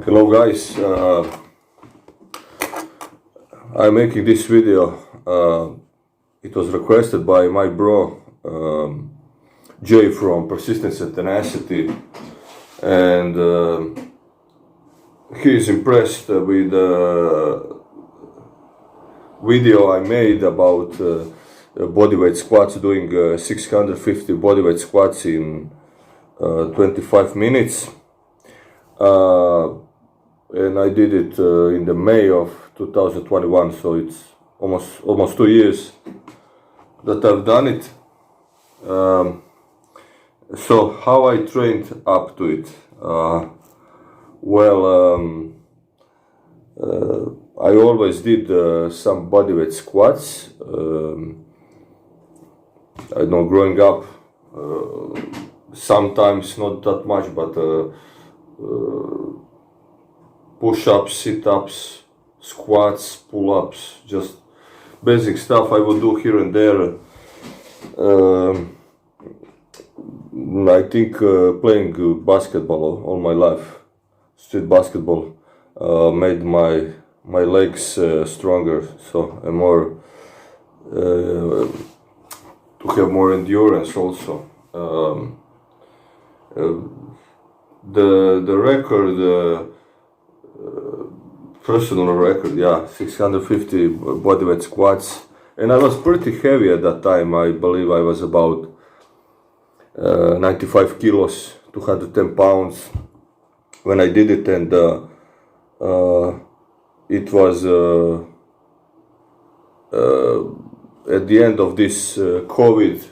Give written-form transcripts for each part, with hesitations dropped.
Hello guys, I'm making this video. It was requested by my bro Jay from Persistence and Tenacity, and he is impressed with the video I made about bodyweight squats, doing 650 bodyweight squats in 25 minutes. And I did it in the May of 2021, so it's almost 2 years that I've done it. So how I trained up to it? I always did some bodyweight squats. I know, growing up, sometimes not that much, but push-ups, sit-ups, squats, pull-ups, just basic stuff I would do here and there. I think playing basketball all my life, street basketball, made my legs stronger, so and more to have more endurance also. The record, personal record, 650 bodyweight squats, and I was pretty heavy at that time. I believe I was about 95 kilos, 210 pounds when I did it, and it was at the end of this COVID,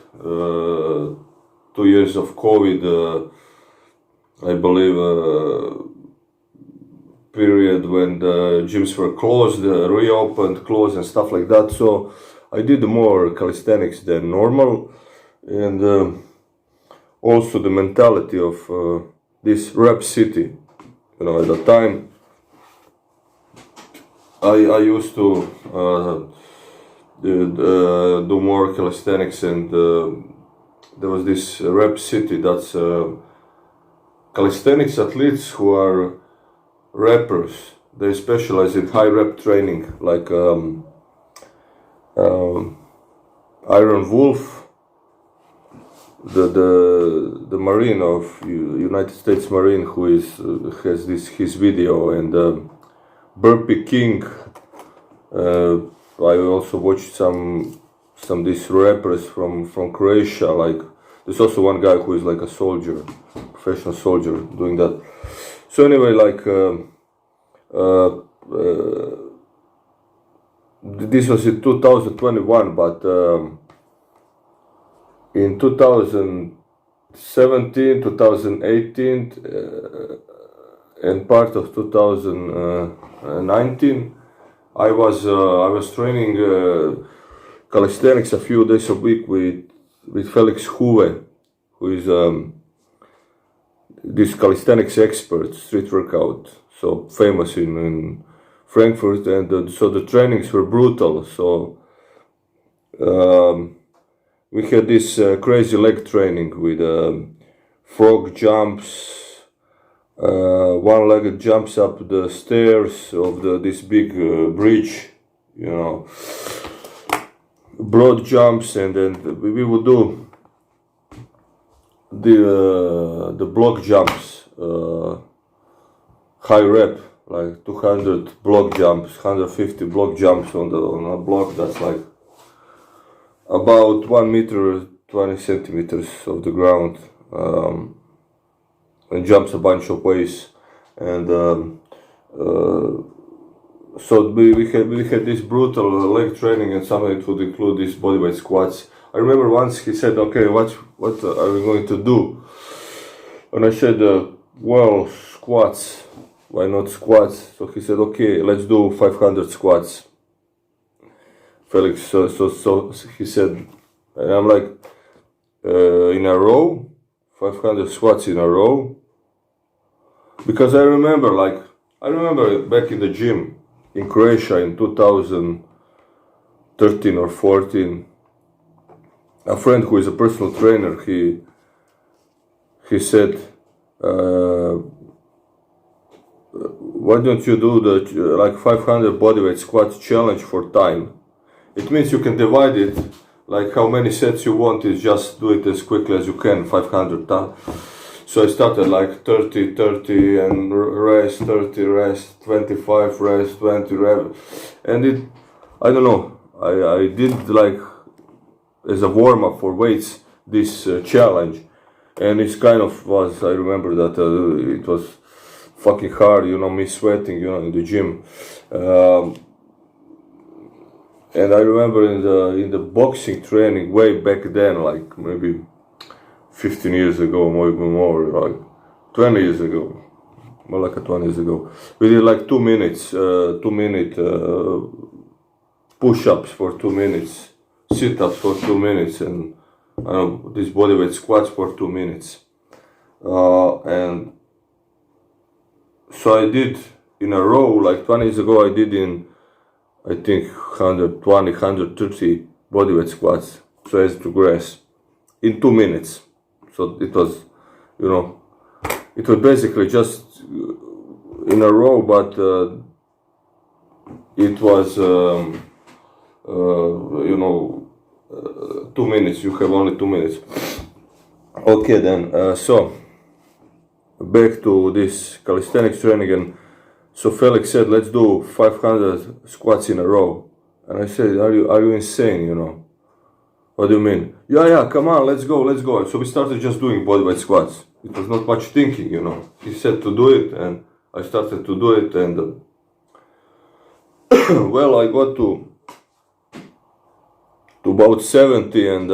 2 years of COVID, I believe, period when the gyms were closed, reopened, closed, and stuff like that. So I did more calisthenics than normal, and also the mentality of this rep city. You know, at the time I used to do more calisthenics, and there was this rep city that's calisthenics athletes who are rappers. They specialize in high rep training, like Iron Wolf, the Marine of United States Marine, who has his video, and Burpee King. I also watched some these rappers from Croatia. Like, there's also one guy who is like a soldier, professional soldier, doing that. So anyway, like this was in 2021, but in 2017, 2018, and part of 2019, I was training calisthenics a few days a week with Felix Huve, who is this calisthenics expert, street workout, so famous in Frankfurt, and so the trainings were brutal. So we had this crazy leg training with frog jumps, one-legged jumps up the stairs of this big bridge, you know, broad jumps, and then we would do the block jumps, high rep, like 200 block jumps, 150 block jumps on a block that's like about 1 meter 20 centimeters of the ground, and jumps a bunch of ways. And so we had this brutal leg training, and some of it would include these bodyweight squats. I remember once he said, "Okay, what are we going to do?" And I said, "Well, squats. Why not squats?" So he said, "Okay, let's do 500 squats." Felix, so he said, and I'm like, in a row, 500 squats in a row, because I remember back in the gym in Croatia in 2013 or 14. A friend who is a personal trainer, he said, why don't you do the like 500 bodyweight squats challenge for time? It means you can divide it, like how many sets you want, is just do it as quickly as you can, 500 times. So I started like 30, 30 and rest, 30 rest, 25 rest, 20 rest. And it, I don't know, I did like as a warm up for weights this challenge. And it's kind of was, I remember that it was fucking hard, you know, me sweating, you know, in the gym. And I remember in the boxing training way back then, like maybe 15 years ago, maybe more, like 20 years ago, more like 20 years ago, we did like 2 minutes, 2-minute push-ups for 2 minutes, sit-ups for 2 minutes, and I don't know, these bodyweight squats for 2 minutes. And so I did in a row, like 20 years ago, I did in, I think, 120, 130 bodyweight squats, so as to grass, in 2 minutes. So it was, you know, it was basically just in a row, but it was, you know, 2 minutes, you have only 2 minutes. Okay then, so, back to this calisthenics training, and so Felix said, let's do 500 squats in a row. And I said, are you insane, you know? What do you mean? Yeah, come on, let's go. So we started just doing bodyweight squats. It was not much thinking, you know. He said to do it, and I started to do it, and well, I got to about 70, and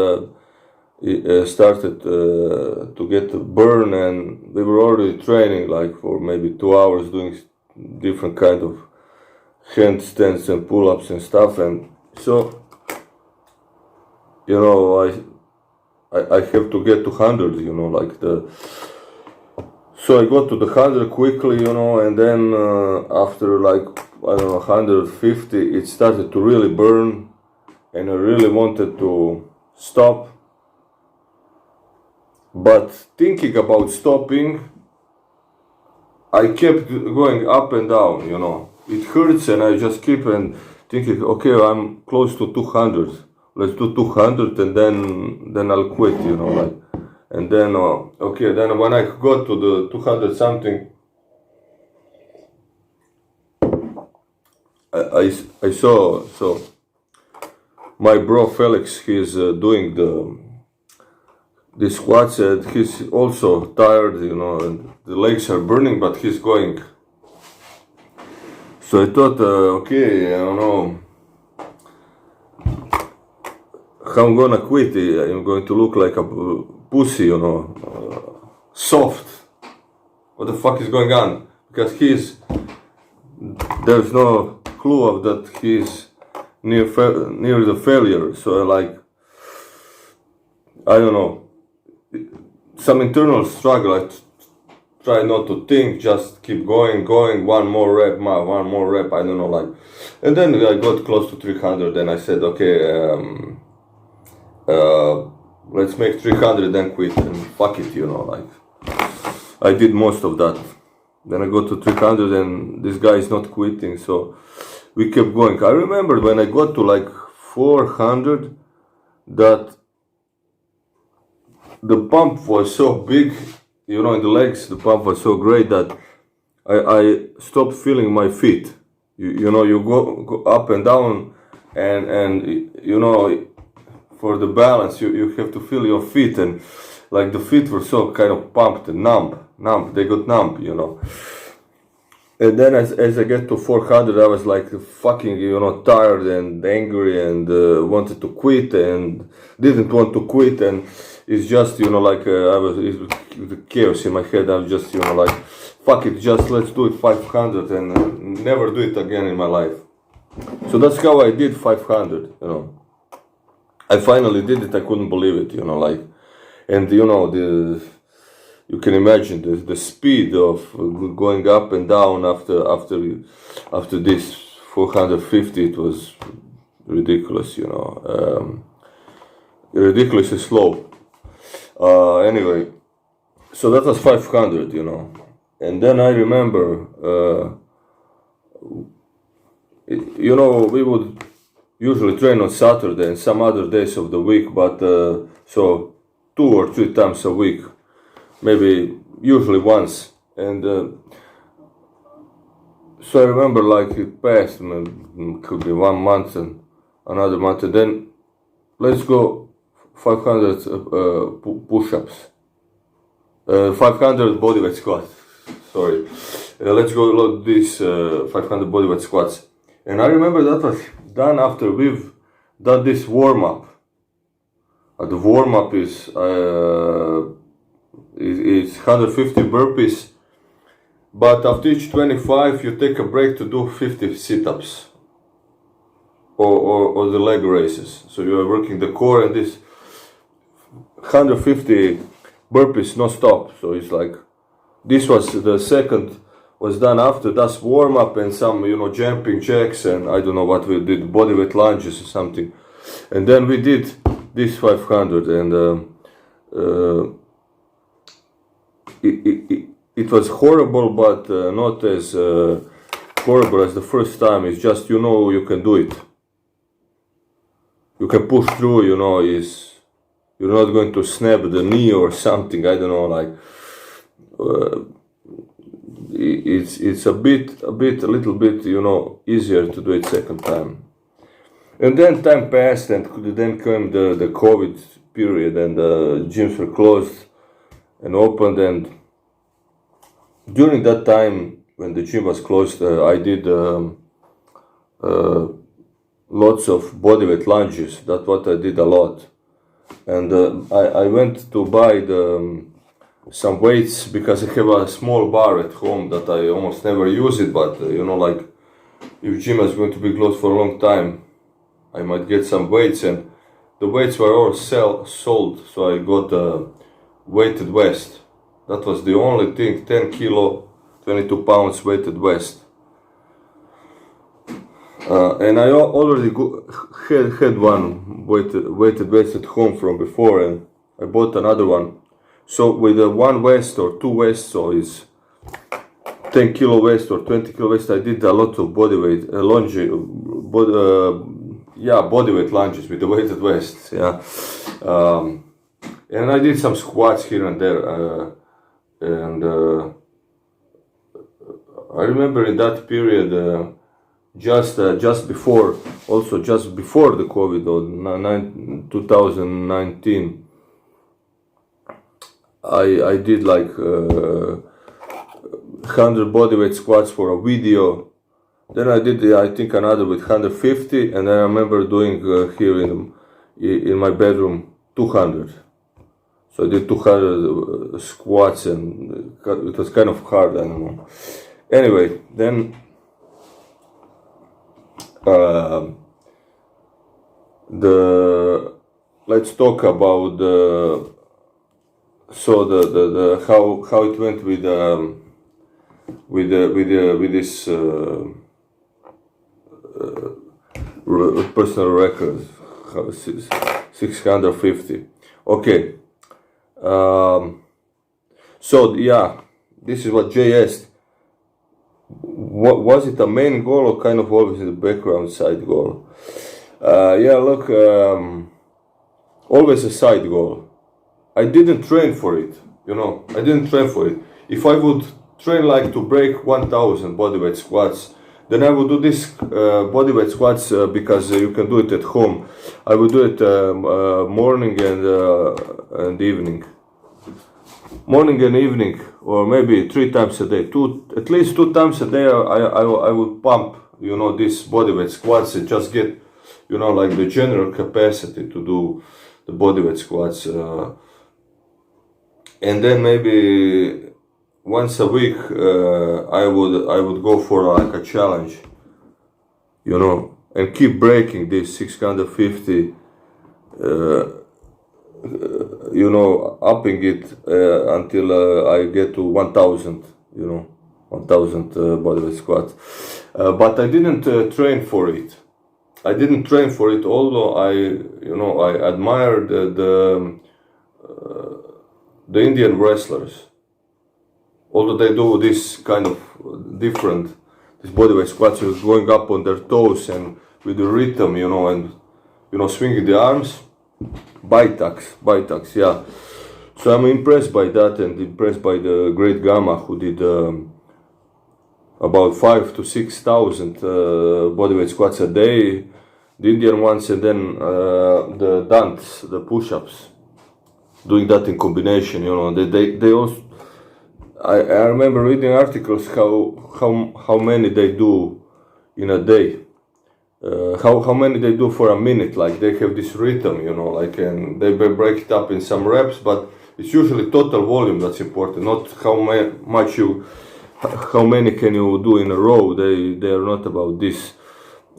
started to get a burn, and we were already training like for maybe 2 hours, doing different kind of handstands and pull-ups and stuff. And so, you know, I have to get to 100, you know, like so I got to the 100 quickly, you know, and then after like, I don't know, 150, it started to really burn, and I really wanted to stop. But thinking about stopping, I kept going up and down, you know. It hurts, and I just keep and thinking, okay, I'm close to 200. Let's do 200, and then I'll quit, you know, like. And then, okay, then when I got to the 200 something, I saw, so my bro Felix, he's doing the squats, and he's also tired, you know, and the legs are burning, but he's going. So I thought, okay, I don't know how I'm gonna quit. I'm going to look like a pussy, you know, soft. What the fuck is going on? Because there's no clue of that he's near the failure. So like, I don't know, some internal struggle. I try not to think, just keep going, one more rep, I don't know, like. And then I got close to 300, and I said, okay, let's make 300, then quit, and fuck it, you know, like. I did most of that. Then I got to 300, and this guy is not quitting, so we kept going. I remember when I got to like 400, that the pump was so big, you know, in the legs, the pump was so great that I stopped feeling my feet. You know, you go up and down, and you know, for the balance, you have to feel your feet, and like the feet were so kind of pumped and numb, they got numb, you know. And then as I get to 400, I was like fucking, you know, tired and angry, and wanted to quit, and didn't want to quit, and it's just, you know, like I was the chaos in my head. I was just, you know, like, fuck it, just let's do it 500 and never do it again in my life. So that's how I did 500, you know. I finally did it. I couldn't believe it, you know, like, and you know, you can imagine the speed of going up and down after this 450. It was ridiculous, you know, ridiculously slow. Anyway, so that was 500, you know. And then I remember you know, we would usually train on Saturday and some other days of the week, but so 2 or 3 times a week, maybe usually once. And so I remember like it passed, could be 1 month and another month, and then let's go 500 push-ups, 500 bodyweight squats. Sorry, let's go load these 500 bodyweight squats. And I remember that was done after we've done this warm-up. The warm-up is 150 burpees, but after each 25 you take a break to do 50 sit-ups or the leg raises. So you are working the core, and this 150 burpees non-stop. So it's like, this was the second was done after that's warm-up and some, you know, jumping jacks and I don't know what we did, bodyweight lunges or something. And then we did this 500, and it was horrible, but not as horrible as the first time. It's just, you know, you can do it. You can push through, you know, you're not going to snap the knee or something, I don't know, like, it's a little bit, you know, easier to do it second time. And then time passed, and then came the COVID period, and the gyms were closed and opened. And during that time, when the gym was closed, I did lots of bodyweight lunges. That's what I did a lot. And I went to buy some weights because I have a small bar at home that I almost never use it, but you know, like, if gym is going to be closed for a long time, I might get some weights, and the weights were all sold, so I got a weighted vest. That was the only thing, 10 kilo, 22 pounds weighted vest. And I already had one weighted vest at home from before, and I bought another one. So with one vest or two vests, so it's 10 kilo vest or 20 kilo vest, I did a lot of bodyweight bodyweight lunges with the weighted vest. Yeah, and I did some squats here and there, and I remember in that period, just before the COVID, or 2019. I did like 100 bodyweight squats for a video. Then I did, I think, another with 150, and I remember doing here in my bedroom 200. So I did 200 squats, and it was kind of hard, I don't know. Anyway, then let's talk about how it went with this personal record, 650. Okay. So yeah, this is what Jay asked. What was it, a main goal or kind of always in the background side goal? Yeah, look, always a side goal. I didn't train for it, you know. I didn't train for it. If I would train like to break 1,000 bodyweight squats, then I would do this bodyweight squats because you can do it at home. I would do it morning and evening. Morning and evening, or maybe 3 times a day. At least 2 times a day I would pump, you know, these bodyweight squats and just get, you know, like the general capacity to do the bodyweight squats. And then maybe once a week I would go for like a challenge, you know, and keep breaking this 650, you know, upping it until I get to 1,000, you know, 1,000 bodyweight squats. But I didn't train for it. I didn't train for it, although I admired the Indian wrestlers. Although they do this kind of different this bodyweight squats, going up on their toes and with the rhythm, and swinging the arms. Bitex, yeah. So I'm impressed by that and impressed by the Great Gamma, who did about 5,000 to 6,000 bodyweight squats a day, the Indian ones, and then the dance, the push-ups, doing that in combination. They also. I remember reading articles how many they do in a day, how many they do for a minute. Like they have this rhythm, and they break it up in some reps, but it's usually total volume that's important, not how many can you do in a row. They are not about this.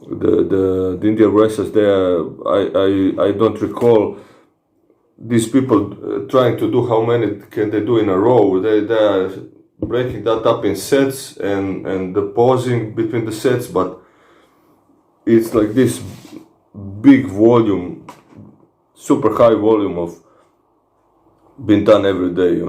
The Indian wrestlers, I don't recall these people trying to do how many can they do in a row. They are breaking that up in sets and the pausing between the sets, but it's like this big volume, super high volume of being done every day.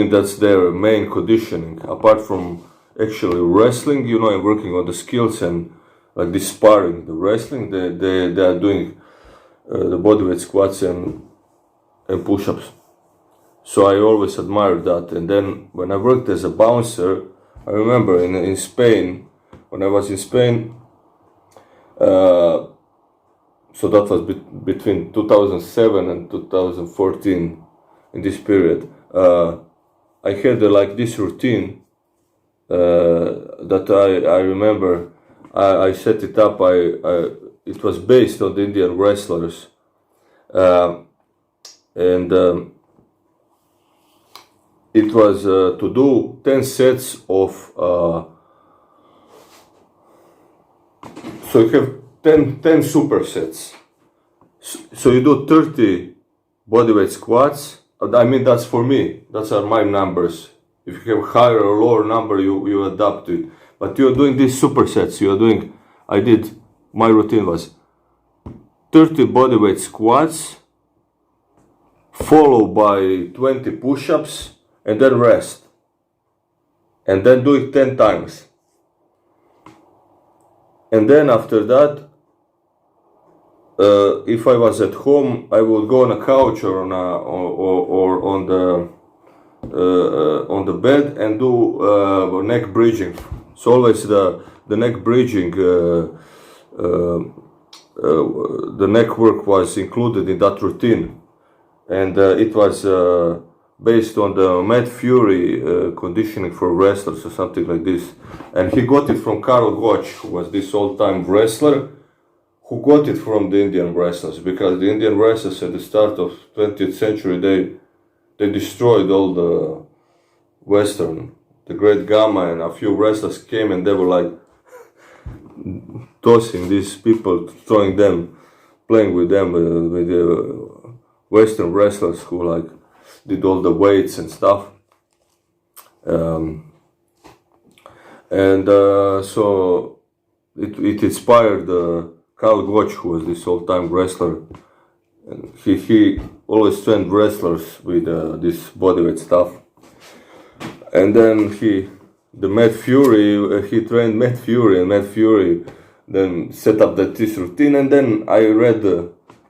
That's their main conditioning, apart from actually wrestling, and working on the skills and like this sparring. The wrestling, they are doing the bodyweight squats and push-ups. So I always admired that. And then when I worked as a bouncer, I remember in Spain, when I was in Spain, so that was between 2007 and 2014, in this period, I had like this routine that I remember. I set it up. It was based on the Indian wrestlers, and it was to do 10 sets of. So you have 10 supersets. So you do 30 bodyweight squats. That's for me. That's are my numbers. If you have higher or lower number, you adapt to it. But you're doing these supersets. My routine was 30 bodyweight squats, followed by 20 push-ups, and then rest. And then do it 10 times. And then after that, if I was at home, I would go on a couch or on the bed and do neck bridging. So always the neck bridging, the neck work was included in that routine, and it was based on the Matt Fury conditioning for wrestlers or something like this. And he got it from Karl Gotch, who was this all-time wrestler, who got it from the Indian wrestlers, because the Indian wrestlers at the start of 20th century, they destroyed all the Western. The Great Gamma and a few wrestlers came and they were like tossing these people, throwing them, playing with them, with the Western wrestlers who like did all the weights and stuff. So it inspired Karl Gotch, who was this all-time wrestler. And he always trained wrestlers with this bodyweight stuff. And then he trained Matt Fury, and Matt Fury then set up this routine. And then I read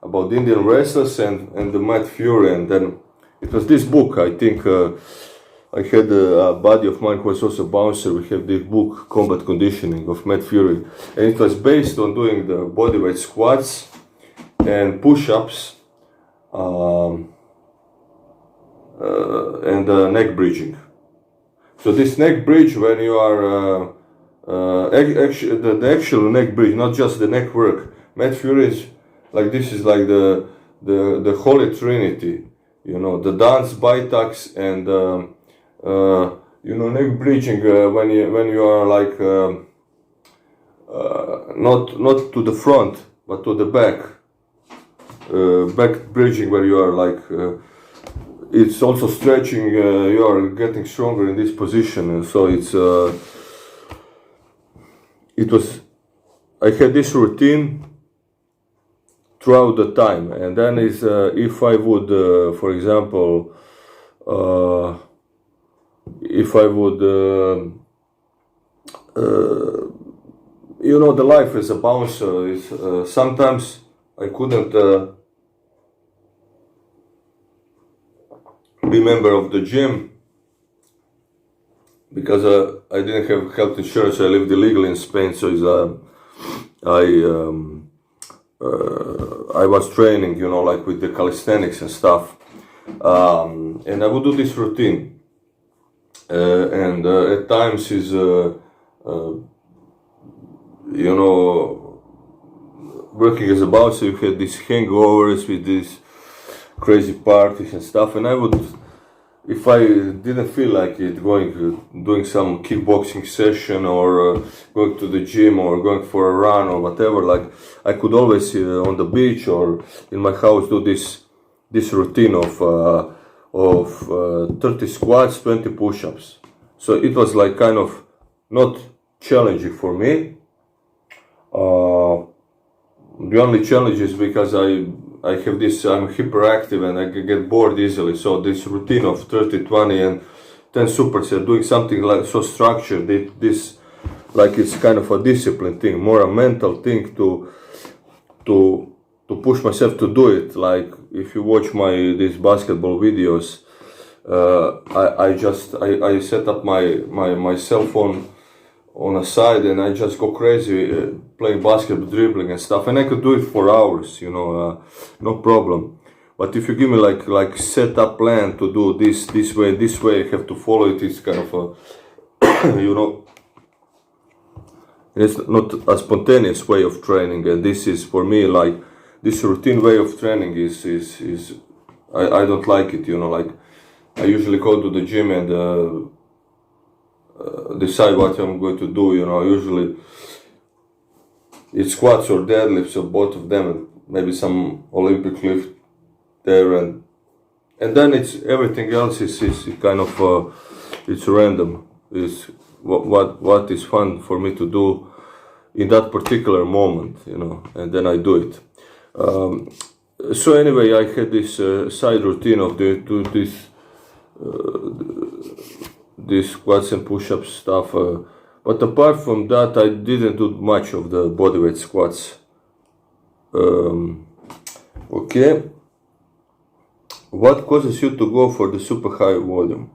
about the Indian wrestlers and the Matt Fury, and then it was this book. I think I had a buddy of mine who was also a bouncer. We have this book, Combat Conditioning, of Matt Fury, and it was based on doing the bodyweight squats and push-ups and neck bridging. So this neck bridge, when you are the actual neck bridge, not just the neck work. Matt Fury is like, this is like the Holy Trinity, the dance, bitex, and neck bridging when you are like not to the front but to the back. Back bridging, where you are like it's also stretching. You are getting stronger in this position, and so I had this routine throughout the time, and then if I would, for example, if I would you know, the life as a bouncer is sometimes I couldn't be member of the gym because I didn't have health insurance. I lived illegally in Spain, so I was training, you know, like with the calisthenics and stuff, and I would do this routine, and at times is you know, working as a bouncer, you had these hangovers with these crazy parties and stuff, and I would, if I didn't feel like it, doing some kickboxing session or going to the gym or going for a run or whatever, like I could always on the beach or in my house do this routine of 30 squats, 20 push-ups. So it was like kind of not challenging for me. The only challenge is because I have this, I'm hyperactive and I get bored easily. So this routine of 30, 20 and 10 supersets, doing something like so structured, this like it's kind of a discipline thing, more a mental thing to push myself to do it. Like if you watch these basketball videos, I set up my cell phone on a side and I just go crazy playing basketball, dribbling and stuff, and I could do it for hours, you know, no problem. But if you give me like set up plan to do this way, I have to follow it. It's kind of a you know, it's not a spontaneous way of training, and this is for me like this routine way of training is I don't like it, you know. Like I usually go to the gym and decide what I'm going to do, you know. Usually it's squats or deadlifts or both of them, and maybe some Olympic lift there, and then it's everything else is kind of it's random. Is what is fun for me to do in that particular moment, you know, and then I do it. So anyway, I had this side routine of this squats and push-ups stuff, but apart from that, I didn't do much of the bodyweight squats. Okay, what causes you to go for the super high volume?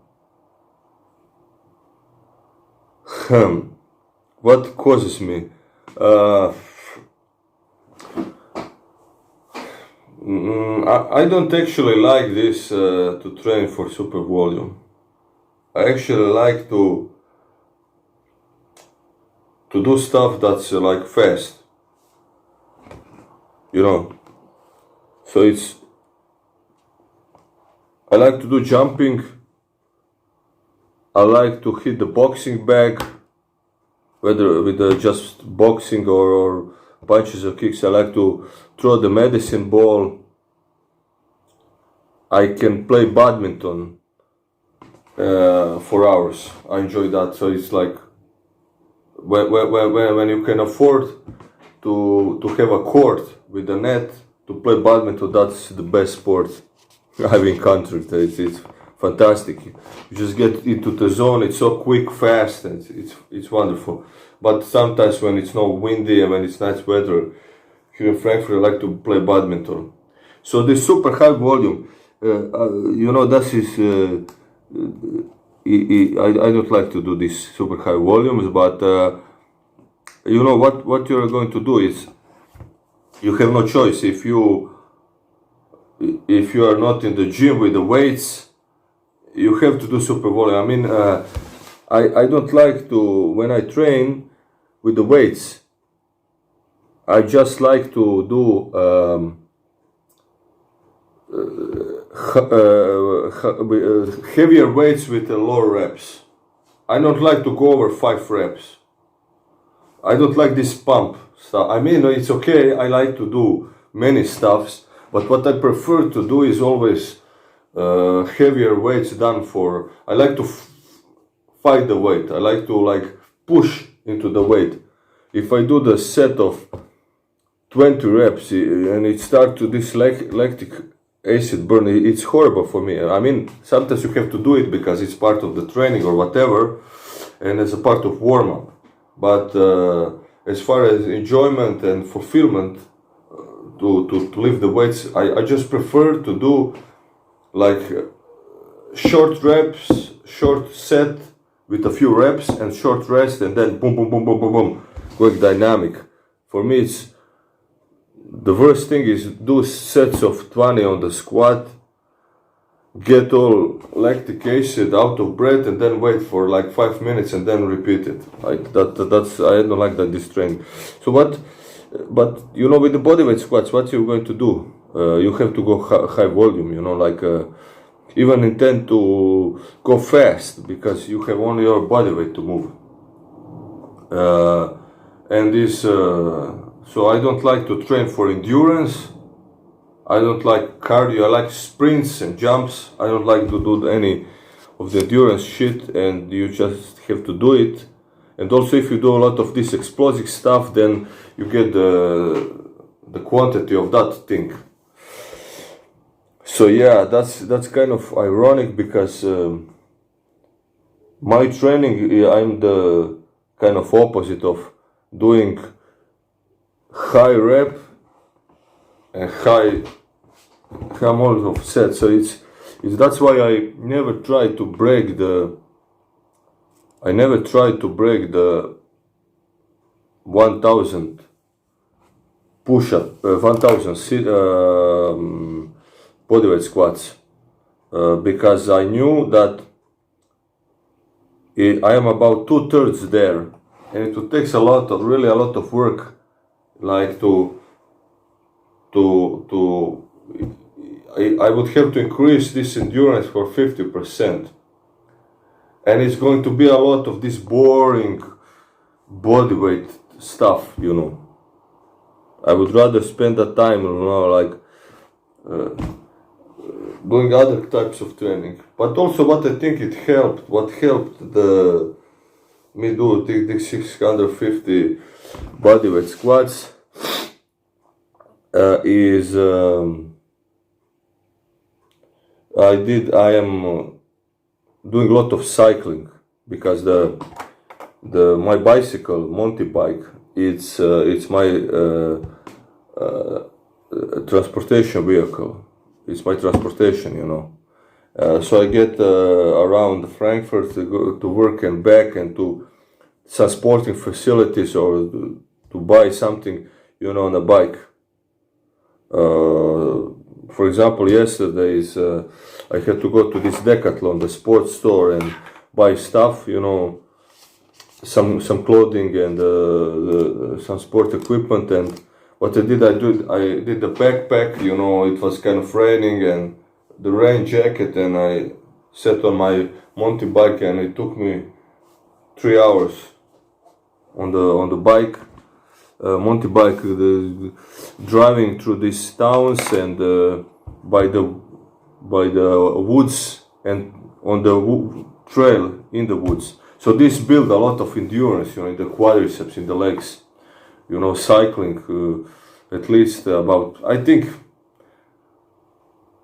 What causes me? I don't actually like this to train for super volume. I actually like to do stuff that's like fast, you know. So I like to do jumping. I like to hit the boxing bag, whether with just boxing or punches or kicks. I like to throw the medicine ball. I can play badminton for hours. I enjoy that. So it's like when you can afford to have a court with a net to play badminton, that's the best sport I've encountered. It's fantastic. You just get into the zone. It's so quick, fast, and it's wonderful. But sometimes when it's not windy and when it's nice weather here in Frankfurt, I like to play badminton. So this super high volume, you know, that is. I don't like to do these super high volumes, but you know what you're going to do is you have no choice. If you are not in the gym with the weights, you have to do super volume. I mean, I don't like to, when I train with the weights, I just like to do heavier weights with lower reps. I don't like to go over 5 reps. I don't like this pump stuff. I mean, it's okay, I like to do many stuffs, but what I prefer to do is always heavier weights done for, I like to fight the weight. I like to push into the weight. If I do the set of 20 reps and it starts to this lactic acid burn, it's horrible for me. I mean, sometimes you have to do it because it's part of the training or whatever, and as a part of warm-up. but as far as enjoyment and fulfillment, to lift the weights, I just prefer to do like short reps, short set with a few reps and short rest, and then boom, boom, boom, boom, boom, boom, going dynamic. For me, it's the worst thing is do sets of 20 on the squat, get all lactic acid, out of breath, and then wait for like 5 minutes and then repeat it. Like that's I don't like that this training. So but you know, with the bodyweight squats, what you're going to do? You have to go high volume. You know, like even intend to go fast because you have only your bodyweight to move. And this, so I don't like to train for endurance. I don't like cardio. I like sprints and jumps. I don't like to do any of the endurance shit, and you just have to do it. And also, if you do a lot of this explosive stuff, then you get the quantity of that thing. So yeah, that's kind of ironic because my training, I'm the kind of opposite of doing high rep and high amount of sets. So it's that's why I never try to break the 1000 push-up, 1000 bodyweight squats, because I knew that I am about 2/3 there, and it would take really a lot of work, like I would have to increase this endurance for 50%, and it's going to be a lot of this boring bodyweight stuff, you know. I would rather spend that time, you know, like doing other types of training. But also, what I think what helped me do the 650 bodyweight squats is I am doing a lot of cycling, because my bicycle, Monty bike, it's my transportation vehicle. It's my transportation, you know. So I get around Frankfurt to go to work and back, and to some sporting facilities, or to buy something, you know, on a bike. For example, yesterday I had to go to this Decathlon, the sports store, and buy stuff, you know, some clothing and some sport equipment. And what I did the backpack, you know, it was kind of raining, and the rain jacket, and I sat on my Monty bike, and it took me 3 hours on the bike, Monty bike, driving through these towns and by the woods, and on the trail in the woods. So this built a lot of endurance, you know, in the quadriceps, in the legs, you know, cycling at least about, I think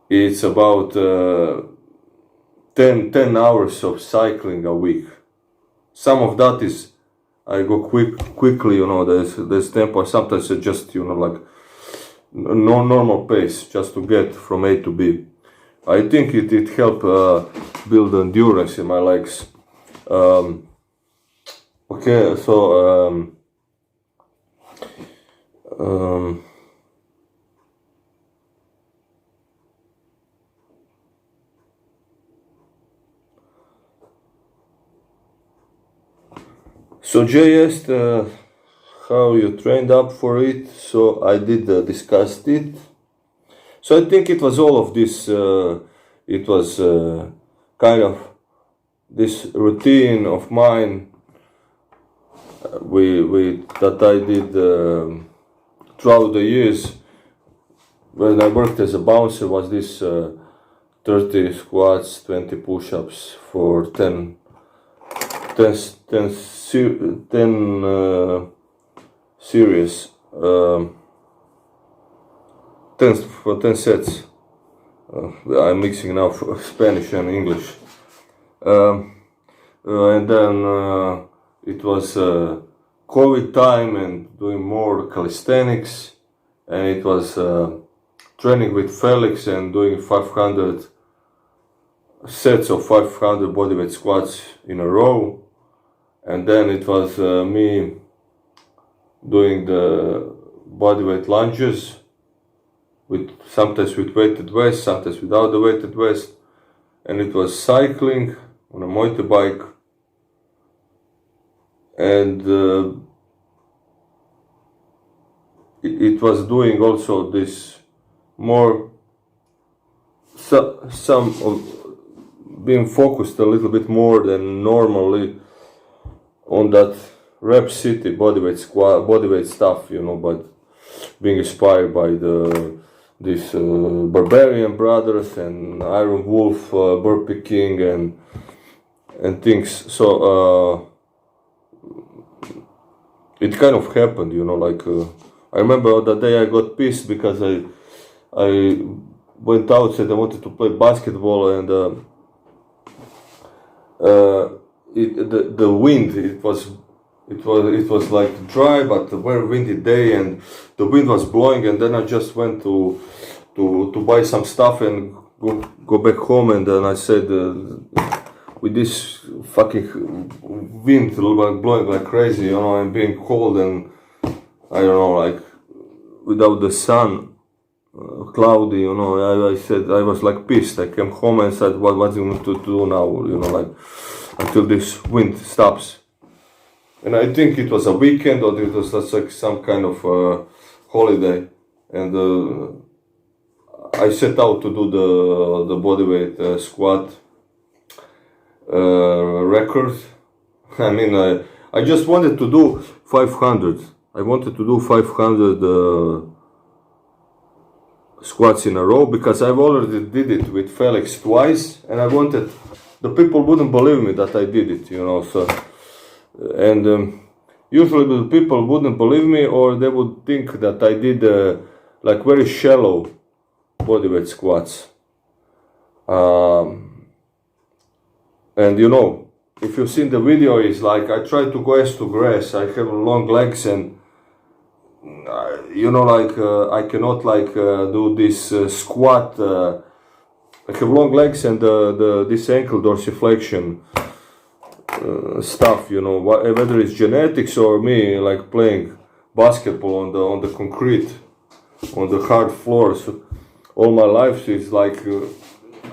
it's about 10 hours of cycling a week. Some of that is I go quickly, you know, there's tempo. Sometimes it's just, you know, like no normal pace, just to get from A to B. I think it helped build endurance in my legs. Okay, so so Jay asked how you trained up for it. So I did discussed it. So I think it was all of this. It was kind of this routine of mine. That I did throughout the years when I worked as a bouncer, was this 30 squats, 20 push-ups for 10 series, 10 sets. I'm mixing now Spanish and English, and then it was COVID time and doing more calisthenics, and it was training with Felix and doing 500 sets of 500 bodyweight squats in a row, and then it was me doing the bodyweight lunges with sometimes with weighted vest, sometimes without the weighted vest, and it was cycling on a motorbike, and it was doing also this more some of being focused a little bit more than normally on that Rep City bodyweight squat, bodyweight stuff, you know, but being inspired by these Barbarian Brothers and Iron Wolf, Burpee King, and things. So it kind of happened, you know, like I remember that day I got pissed because I went out, said I wanted to play basketball, and the wind, it was like dry but a very windy day, and the wind was blowing, and then I just went to buy some stuff and go back home, and then I said with this fucking wind blowing like crazy, you know, and being cold, and I don't know, like without the sun, cloudy, you know, I said, I was like pissed. I came home and said, what's you going to do now, you know, like until this wind stops. And I think it was a weekend, or it was just like some kind of holiday, and I set out to do the bodyweight squat record. I mean, I just wanted to do 500. I wanted to do 500 squats in a row, because I've already did it with Felix twice, and I wanted, the people wouldn't believe me that I did it, you know, so, and usually the people wouldn't believe me, or they would think that I did like very shallow bodyweight squats. And you know, if you've seen the video, it's like I try to go as to grass. I have long legs, and you know, like I cannot like do this squat. I have long legs, and this ankle dorsiflexion stuff, you know, whether it's genetics or me like playing basketball on the concrete, on the hard floors all my life. So it's like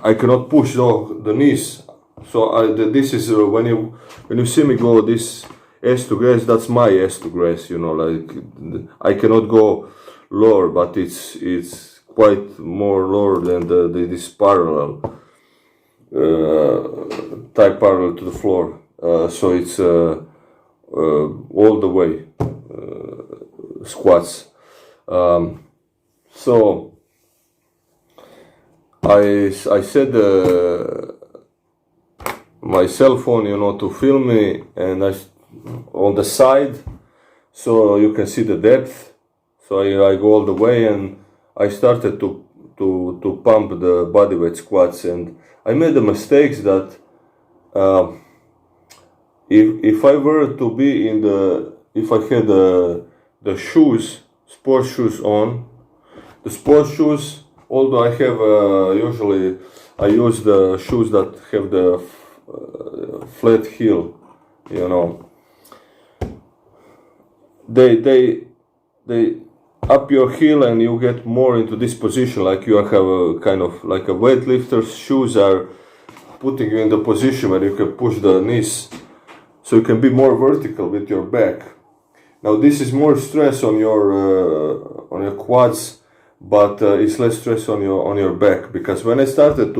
I cannot push the knees. So this is when you see me go this S to grass, that's my S to grass, you know, like I cannot go lower, but it's quite more lower than this parallel type parallel to the floor. So it's all the way squats. So I said my cell phone, you know, to film me, and I on the side, so you can see the depth. So I go all the way, and I started to pump the bodyweight squats, and I made the mistakes that if I were to be if I had the shoes, sports shoes on, the sports shoes, although I have usually I use the shoes that have the flat heel, you know, they up your heel, and you get more into this position, like you have a kind of like a weightlifter's shoes are putting you in the position where you can push the knees, so you can be more vertical with your back. Now this is more stress on your quads, but it's less stress on your back, because when I started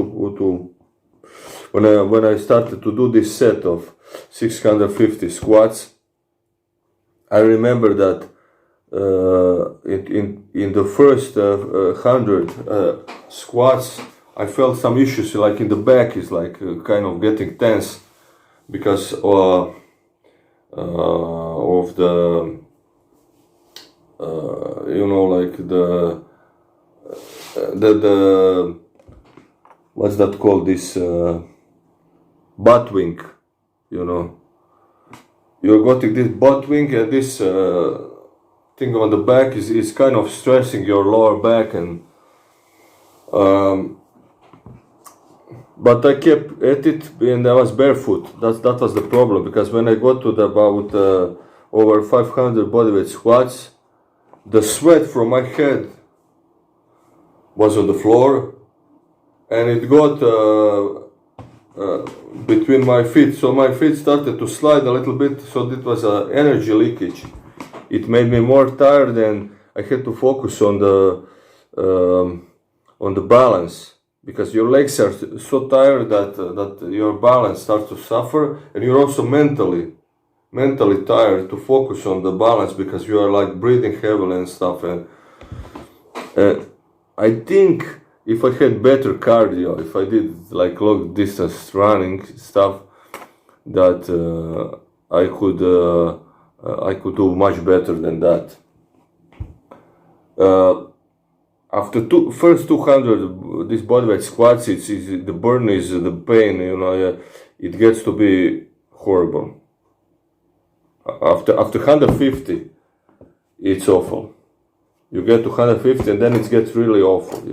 when I started to do this set of 650 squats, I remember that in the first 100 squats, I felt some issues, like in the back is like kind of getting tense, because of the you know, like the what's that called, this butt wink, you know, you're getting this butt wing, and this thing on the back is kind of stressing your lower back, and but I kept at it, and I was barefoot. That was the problem, because when I got to the about over 500 bodyweight squats, the sweat from my head was on the floor, and it got between my feet, so my feet started to slide a little bit, so it was energy leakage. It made me more tired, and I had to focus on the balance, because your legs are so tired that your balance starts to suffer, and you're also mentally tired to focus on the balance, because you are like breathing heavily and stuff. And I think if I had better cardio, if I did like long distance running stuff, that I could do much better than that. After first 200 these bodyweight squats, it's the burn is the pain, it gets to be horrible. After 150, it's awful. You get to 150, and then it gets really awful,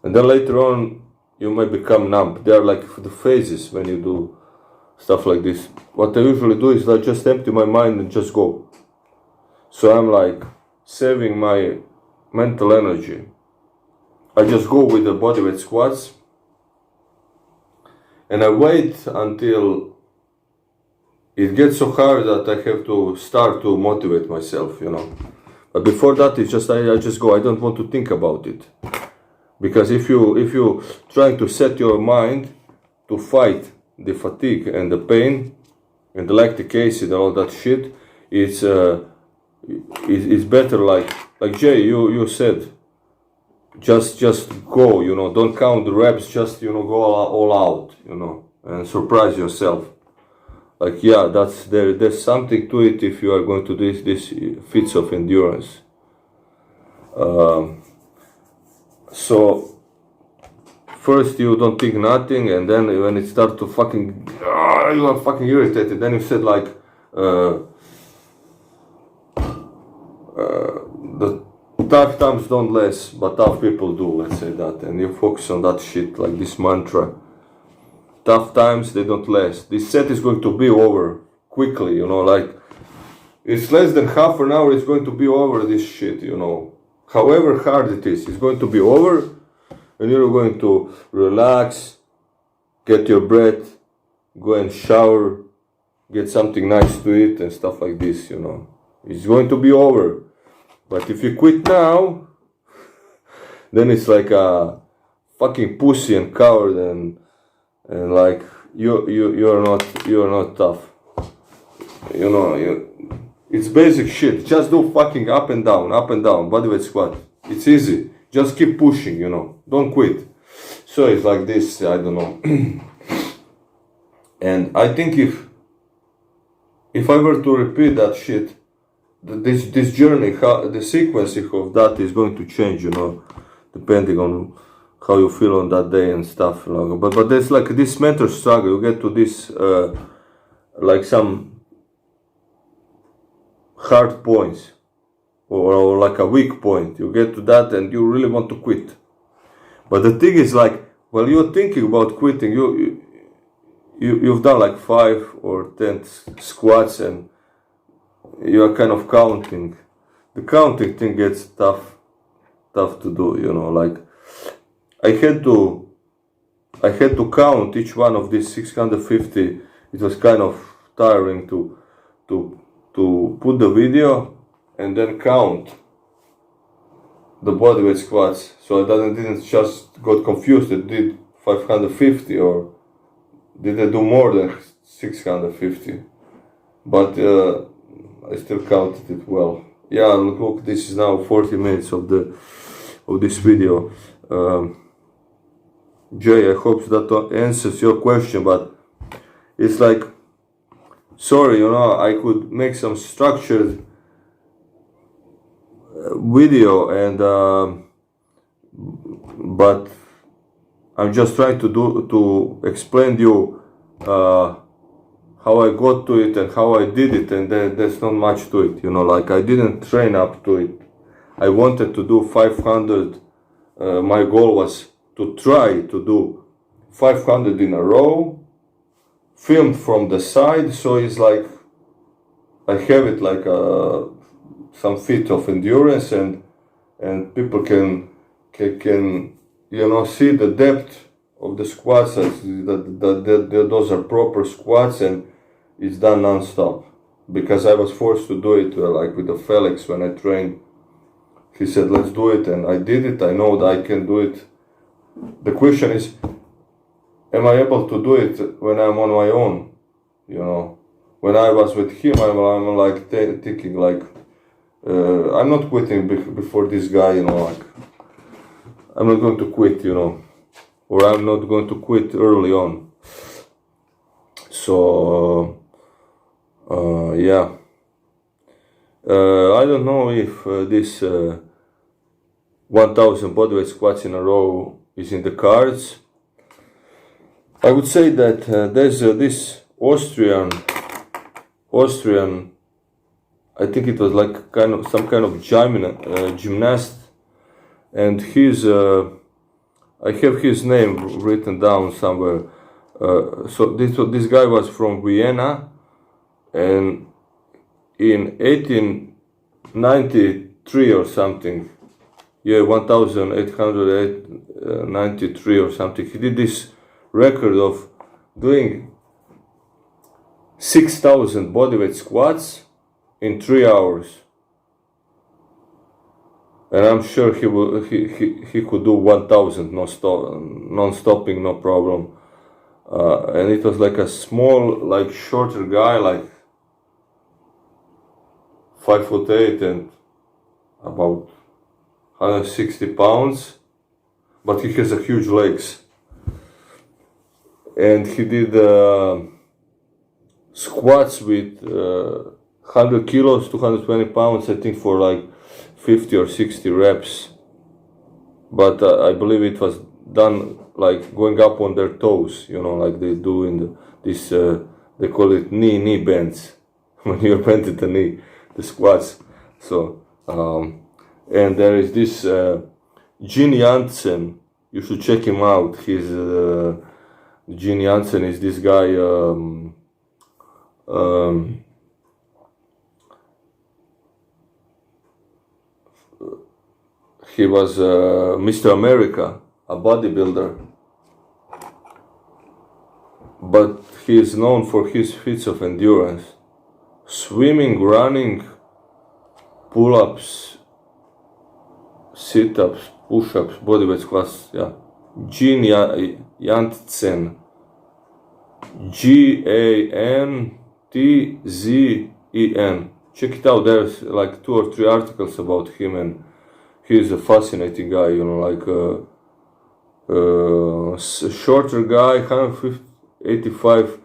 And then later on, you may become numb. They are like the phases when you do stuff like this. What I usually do is I just empty my mind and just go. So I'm like saving my mental energy. I just go with the bodyweight squats, and I wait until it gets so hard that I have to start to motivate myself, But before that, it's just I just go. I don't want to think about it, because if you trying to set your mind to fight the fatigue and the pain and the lactic acid and all that shit, it's better like Jay, you said, just go, don't count the reps, just go all out, and surprise yourself. Like, yeah, there's something to it if you are going to do this feats of endurance. So first you don't think nothing, and then when it starts to fucking, you are fucking irritated. Then you said like, the tough times don't last, but tough people do. Let's say that, and you focus on that shit, like this mantra. Tough times, they don't last. This set is going to be over quickly, like it's less than half an hour, it's going to be over, this shit, However hard it is, it's going to be over, and you're going to relax, get your breath, go and shower, get something nice to eat and stuff like this, It's going to be over. But if you quit now, then it's like a fucking pussy and coward, and like you're not tough. It's basic shit. Just do fucking up and down, bodyweight squat. It's easy. Just keep pushing, Don't quit. So it's like this, I don't know. And I think if I were to repeat that shit, this journey, the sequencing of that is going to change, depending on how you feel on that day and stuff. But there's like this mental struggle. You get to this like some hard points, or like a weak point. You get to that and you really want to quit. But the thing is, like, while you're thinking about quitting, you've done like 5 or 10 squats, and you're kind of counting. The counting thing gets tough to do, like I had to count each one of these 650. It was kind of tiring to put the video and then count the bodyweight squats, so I didn't just got confused. I did 550, or did I do more than 650? But I still counted it well. Yeah, look, this is now 40 minutes of this video. Jay, I hope that answers your question, but it's like, sorry, I could make some structured video, and but I'm just trying to explain to you how how I got to it and how I did it, and there's not much to it, you know, like I didn't train up to it. I wanted to do 500, my goal was to try to do 500 in a row, filmed from the side, so it's like, I have it like some feat of endurance, and people can you know, see the depth of the squats, that those are proper squats, and it's done non-stop. Because I was forced to do it like with the Felix when I trained. He said, let's do it, and I did it. I know that I can do it. The question is, am I able to do it when I'm on my own? You know, when I was with him, I'm like thinking like, I'm not quitting before this guy, you know, like, I'm not going to quit, you know, or I'm not going to quit early on. So, yeah. I don't know if this 1000 bodyweight squats in a row is in the cards. I would say that there's this Austrian, I think it was like some kind of gymnast, and he's I have his name written down somewhere. So this guy was from Vienna, and in 1893 or something, yeah, 1893 or something, he did this record of doing 6,000 bodyweight squats in 3 hours. And I'm sure he could do 1,000 non-stopping, no problem. And it was like a small, like shorter guy, like 5'8" and about 160 pounds, but he has a huge legs. And he did squats with 100 kilos, 220 pounds, I think, for like 50 or 60 reps. But I believe it was done like going up on their toes, you know, like they do in this, they call it knee bends, when you're bent at the knee, the squats. So, and there is this Gene Janssen, you should check him out. He's Gene Janssen is this guy, he was Mr. America, a bodybuilder, but he is known for his feats of endurance: swimming, running, pull-ups, sit-ups, push-ups, bodyweight squats. Yeah, Gene Jantzen, Ganttzen. Check it out. There's like 2 or 3 articles about him, and he's a fascinating guy. You know, like a shorter guy, 185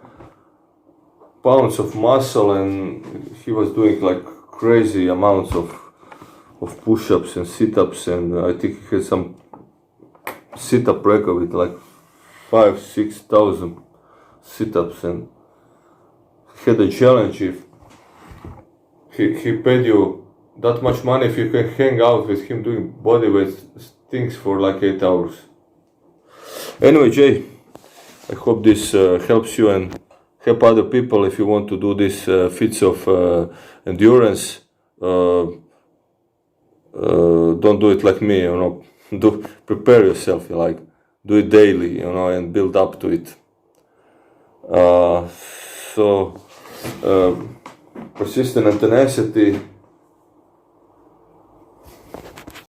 pounds of muscle, and he was doing like crazy amounts of push-ups and sit-ups, and I think he had some sit-up record with like 5,000-6,000 sit-ups, and he had a challenge if he paid you that much money if you can hang out with him doing bodyweight things for like 8 hours. Anyway, Jay, I hope this helps you and help other people. If you want to do these feats of endurance, don't do it like me, you know. Prepare yourself, like do it daily, you know, and build up to it. Persistent and tenacity